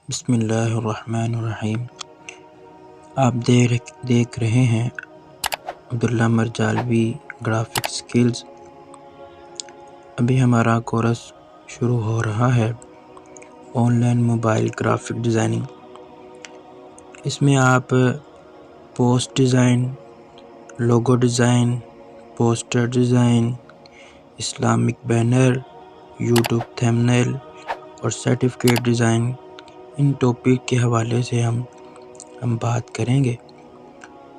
بسم اللہ الرحمن الرحیم۔ آپ دیکھ رہے ہیں عبداللہ مرجالوی گرافک سکلز۔ ابھی ہمارا کورس شروع ہو رہا ہے، online mobile graphic designing. اس میں آپ post design, logo design, poster design, Islamic banner, YouTube thumbnail اور سرٹیفکیٹ ڈیزائن، ان ٹاپک کے حوالے سے ہم بات کریں گے۔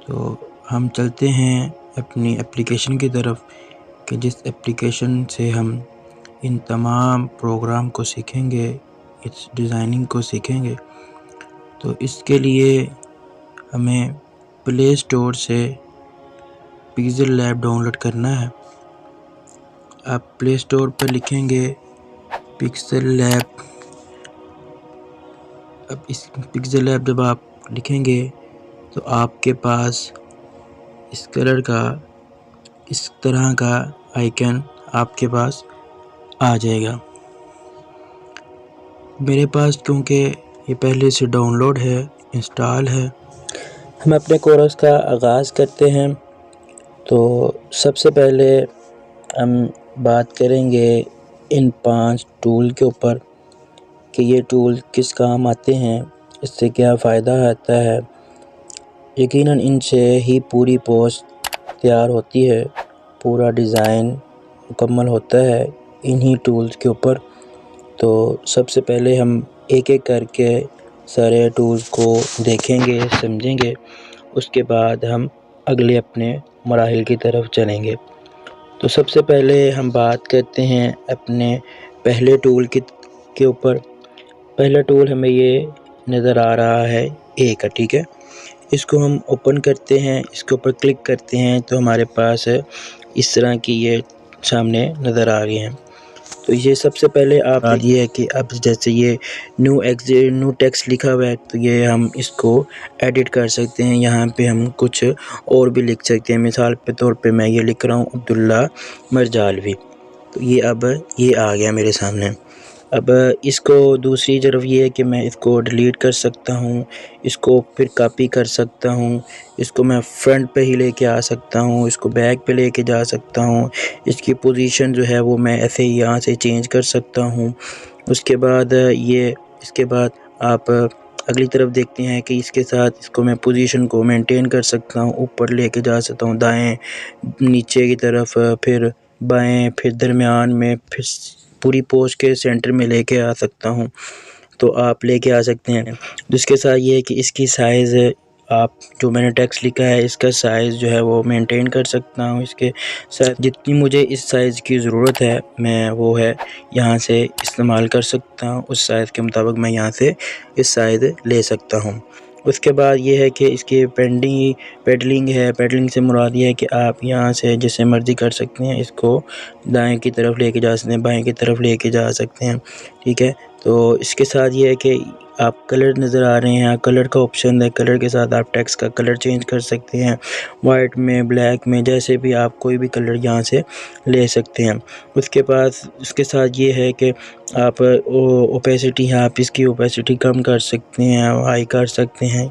تو ہم چلتے ہیں اپنی اپلیکیشن کی طرف کہ جس اپلیکیشن سے ہم ان تمام پروگرام کو سیکھیں گے، اس ڈیزائننگ کو سیکھیں گے۔ تو اس کے لیے ہمیں پلے اسٹور سے پکسل لیب ڈاؤن لوڈ کرنا ہے۔ آپ پلے اسٹور پر لکھیں گے پکسل لیب۔ اب اس پکسل لیب جب آپ لکھیں گے تو آپ کے پاس اس کلر کا، اس طرح کا آئیکن آپ کے پاس آ جائے گا۔ میرے پاس کیونکہ یہ پہلے سے ڈاؤن لوڈ ہے، انسٹال ہے۔ ہم اپنے کورس کا آغاز کرتے ہیں۔ تو سب سے پہلے ہم بات کریں گے ان 5 ٹول کے اوپر کہ یہ ٹول کس کام آتے ہیں، اس سے کیا فائدہ آتا ہے۔ یقیناً ان سے ہی پوری پوسٹ تیار ہوتی ہے، پورا ڈیزائن مکمل ہوتا ہے انہی ٹولز کے اوپر۔ تو سب سے پہلے ہم ایک ایک کر کے سارے ٹولز کو دیکھیں گے، سمجھیں گے، اس کے بعد ہم اگلے اپنے مراحل کی طرف چلیں گے۔ تو سب سے پہلے ہم بات کرتے ہیں اپنے پہلے ٹول کے اوپر۔ پہلا ٹول ہمیں یہ نظر آ رہا ہے ایک، ٹھیک ہے۔ اس کو ہم اوپن کرتے ہیں، اس کے اوپر کلک کرتے ہیں تو ہمارے پاس اس طرح کی یہ سامنے نظر آ گئی ہیں۔ تو یہ سب سے پہلے آپ یہ ہے کہ اب جیسے یہ نیو ٹیکسٹ لکھا ہوا ہے تو یہ ہم اس کو ایڈٹ کر سکتے ہیں۔ یہاں پہ ہم کچھ اور بھی لکھ سکتے ہیں۔ مثال کے طور پہ میں یہ لکھ رہا ہوں عبداللہ مرجالوی، تو یہ اب یہ آ گیا میرے سامنے۔ اب اس کو دوسری طرف یہ ہے کہ میں اس کو ڈیلیٹ کر سکتا ہوں، اس کو پھر کاپی کر سکتا ہوں، اس کو میں فرنٹ پہ ہی لے کے آ سکتا ہوں، اس کو بیک پہ لے کے جا سکتا ہوں، اس کی پوزیشن جو ہے وہ میں ایسے ہی یہاں سے چینج کر سکتا ہوں۔ اس کے بعد آپ اگلی طرف دیکھتے ہیں کہ اس کے ساتھ اس کو میں پوزیشن کو مینٹین کر سکتا ہوں، اوپر لے کے جا سکتا ہوں، دائیں نیچے کی طرف، پھر بائیں، پھر درمیان میں، پھر پوری پوسٹ کے سینٹر میں لے کے آ سکتا ہوں۔ تو آپ لے کے آ سکتے ہیں۔ جس کے ساتھ یہ ہے کہ اس کی سائز، آپ جو میں نے ٹیکسٹ لکھا ہے اس کا سائز جو ہے وہ مینٹین کر سکتا ہوں۔ اس کے ساتھ جتنی مجھے اس سائز کی ضرورت ہے میں وہ ہے یہاں سے استعمال کر سکتا ہوں، اس سائز کے مطابق میں یہاں سے اس سائز لے سکتا ہوں۔ اس کے بعد یہ ہے کہ اس کی پیڈلنگ ہے۔ پیڈلنگ سے مراد یہ ہے کہ آپ یہاں سے جیسے مرضی کر سکتے ہیں، اس کو دائیں کی طرف لے کے جا سکتے ہیں، بائیں کی طرف لے کے جا سکتے ہیں، ٹھیک ہے۔ تو اس کے ساتھ یہ ہے کہ آپ کلر نظر آ رہے ہیں، کلر کا آپشن ہے، کلر کے ساتھ آپ ٹیکسٹ کا کلر چینج کر سکتے ہیں، وائٹ میں، بلیک میں، جیسے بھی آپ کوئی بھی کلر یہاں سے لے سکتے ہیں۔ اس کے ساتھ یہ ہے کہ آپ اوپیسٹی ہے، آپ اس کی اوپیسٹی کم کر سکتے ہیں، ہائی کر سکتے ہیں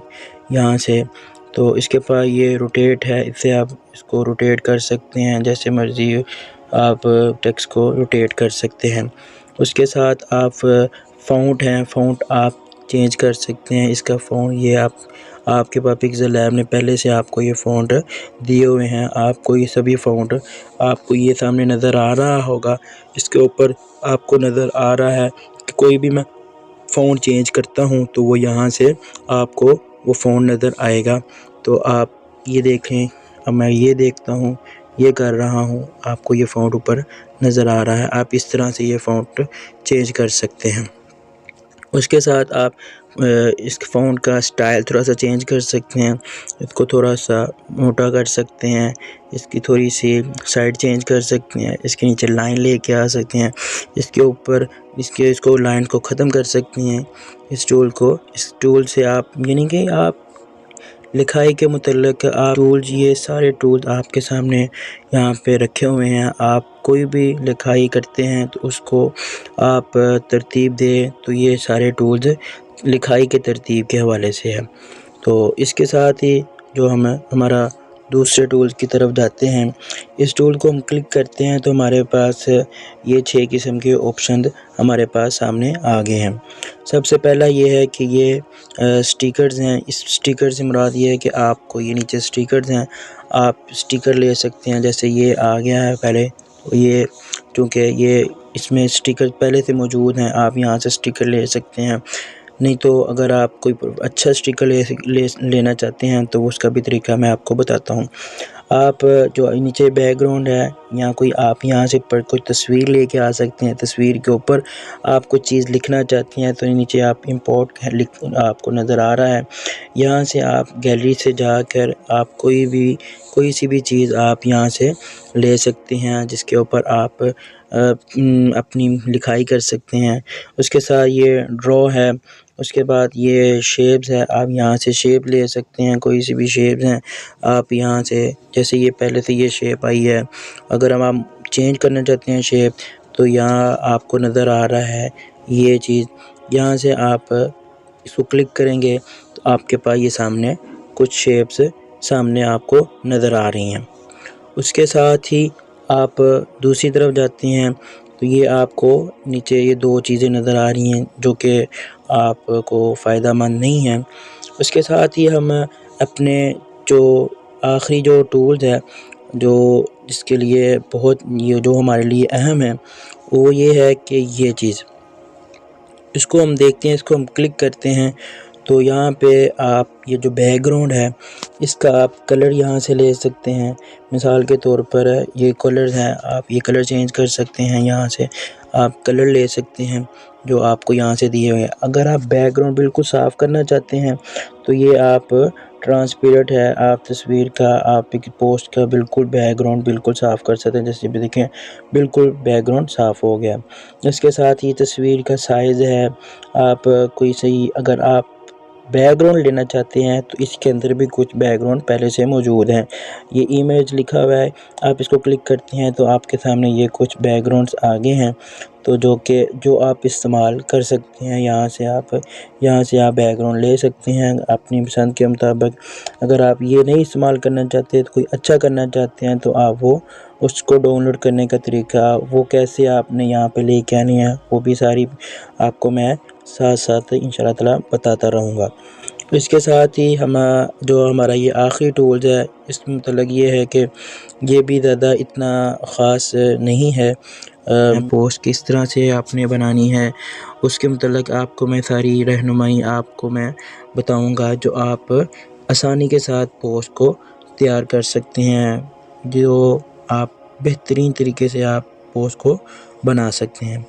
یہاں سے۔ تو اس کے پاس یہ روٹیٹ ہے، اس سے آپ اس کو روٹیٹ کر سکتے ہیں، جیسے مرضی آپ ٹیکسٹ کو روٹیٹ کر سکتے ہیں۔ اس کے ساتھ آپ فونٹ ہیں، فونٹ آپ چینج کر سکتے ہیں۔ اس کا فونٹ یہ آپ کے پاس پکسل لیب نے پہلے سے آپ کو یہ فونٹ دیے ہوئے ہیں۔ آپ کو یہ سبھی فونٹ آپ کو یہ سامنے نظر آ رہا ہوگا، اس کے اوپر آپ کو نظر آ رہا ہے کہ کوئی بھی میں فونٹ چینج کرتا ہوں تو وہ یہاں سے آپ کو وہ فونٹ نظر آئے گا۔ تو آپ یہ دیکھیں، اب میں یہ دیکھتا ہوں، یہ کر رہا ہوں، آپ کو یہ فونٹ اوپر نظر آ رہا ہے۔ آپ اس طرح سے یہ فونٹ چینج کر سکتے ہیں۔ اس کے ساتھ آپ اس فونٹ کا سٹائل تھوڑا سا چینج کر سکتے ہیں، اس کو تھوڑا سا موٹا کر سکتے ہیں، اس کی تھوڑی سی سائڈ چینج کر سکتے ہیں، اس کے نیچے لائن لے کے آ سکتے ہیں، اس کے اوپر اس کو لائن کو ختم کر سکتے ہیں۔ اس ٹول سے آپ یعنی کہ آپ لکھائی کے متعلق آپ ٹولز، یہ سارے ٹولز آپ کے سامنے یہاں پہ رکھے ہوئے ہیں۔ آپ کوئی بھی لکھائی کرتے ہیں تو اس کو آپ ترتیب دیں تو یہ سارے ٹولز لکھائی کے ترتیب کے حوالے سے ہے۔ تو اس کے ساتھ ہی جو ہمارا دوسرے ٹول کی طرف جاتے ہیں، اس ٹول کو ہم کلک کرتے ہیں تو ہمارے پاس یہ 6 قسم کے آپشن ہمارے پاس سامنے آ گئے ہیں۔ سب سے پہلا یہ ہے کہ یہ سٹیکرز ہیں۔ اس سٹیکر سے مراد یہ ہے کہ آپ کو یہ نیچے سٹیکرز ہیں، آپ سٹیکر لے سکتے ہیں۔ جیسے یہ آ گیا ہے پہلے، یہ چونکہ یہ اس میں سٹیکر پہلے سے موجود ہیں، آپ یہاں سے سٹیکر لے سکتے ہیں۔ نہیں تو اگر آپ کوئی اچھا سٹیکر لینا چاہتے ہیں تو اس کا بھی طریقہ میں آپ کو بتاتا ہوں۔ آپ جو نیچے بیک گراؤنڈ ہے، آپ یہاں سے کوئی تصویر لے کے آ سکتے ہیں۔ تصویر کے اوپر آپ کوئی چیز لکھنا چاہتے ہیں تو نیچے آپ امپورٹ آپ کو نظر آ رہا ہے، یہاں سے آپ گیلری سے جا کر آپ کوئی سی بھی چیز آپ یہاں سے لے سکتے ہیں جس کے اوپر آپ اپنی لکھائی کر سکتے ہیں۔ اس کے ساتھ یہ ڈرا ہے، اس کے بعد یہ شیپز ہے، آپ یہاں سے شیپ لے سکتے ہیں، کوئی سی بھی شیپز ہیں آپ یہاں سے، جیسے یہ پہلے سے یہ شیپ آئی ہے، اگر ہم چینج کرنا چاہتے ہیں شیپ تو یہاں آپ کو نظر آ رہا ہے یہ چیز، یہاں سے آپ اس کو کلک کریں گے تو آپ کے پاس یہ سامنے کچھ شیپس سامنے آپ کو نظر آ رہی ہیں۔ اس کے ساتھ ہی آپ دوسری طرف جاتے ہیں تو یہ آپ کو نیچے یہ 2 چیزیں نظر آ رہی ہیں جو کہ آپ کو فائدہ مند نہیں ہیں۔ اس کے ساتھ ہی ہم اپنے جو آخری جو ٹولز ہے جس کے لیے جو ہمارے لیے اہم ہے، وہ یہ ہے کہ یہ چیز اس کو ہم دیکھتے ہیں، اس کو ہم کلک کرتے ہیں تو یہاں پہ آپ یہ جو بیک گراؤنڈ ہے اس کا آپ کلر یہاں سے لے سکتے ہیں۔ مثال کے طور پر یہ کلرز ہیں، آپ یہ کلر چینج کر سکتے ہیں، یہاں سے آپ کلر لے سکتے ہیں جو آپ کو یہاں سے دیے ہوئے ہیں۔ اگر آپ بیک گراؤنڈ بالکل صاف کرنا چاہتے ہیں تو یہ آپ ٹرانسپیرنٹ ہے، آپ تصویر کا، آپ ایک پوسٹ کا بالکل بیک گراؤنڈ بالکل صاف کر سکتے ہیں۔ جیسے بھی دیکھیں بالکل بیک گراؤنڈ صاف ہو گیا۔ اس کے ساتھ ہی تصویر کا سائز ہے، آپ اگر آپ بیک گراؤنڈ لینا چاہتے ہیں تو اس کے اندر بھی کچھ بیک گراؤنڈ پہلے سے موجود ہیں۔ یہ امیج لکھا ہوا ہے، آپ اس کو کلک کرتے ہیں تو آپ کے سامنے یہ کچھ بیک گراؤنڈز آگے ہیں تو جو آپ استعمال کر سکتے ہیں۔ یہاں سے آپ بیک گراؤنڈ لے سکتے ہیں اپنی پسند کے مطابق۔ اگر آپ یہ نہیں استعمال کرنا چاہتے تو کوئی اچھا کرنا چاہتے ہیں تو آپ اس کو ڈاؤن لوڈ کرنے کا طریقہ وہ کیسے آپ نے یہاں پہ لے کے آنی ہے وہ بھی ساری آپ کو میں ساتھ ساتھ انشاءاللہ تعالی بتاتا رہوں گا۔ اس کے ساتھ ہی ہمارا یہ آخری ٹولز ہے، اس میں متعلق یہ ہے کہ یہ بھی زیادہ اتنا خاص نہیں ہے۔ پوسٹ کس طرح سے آپ نے بنانی ہے اس کے متعلق آپ کو میں ساری رہنمائی آپ کو میں بتاؤں گا جو آپ آسانی کے ساتھ پوسٹ کو تیار کر سکتے ہیں، جو آپ بہترین طریقے سے آپ پوسٹ کو بنا سکتے ہیں۔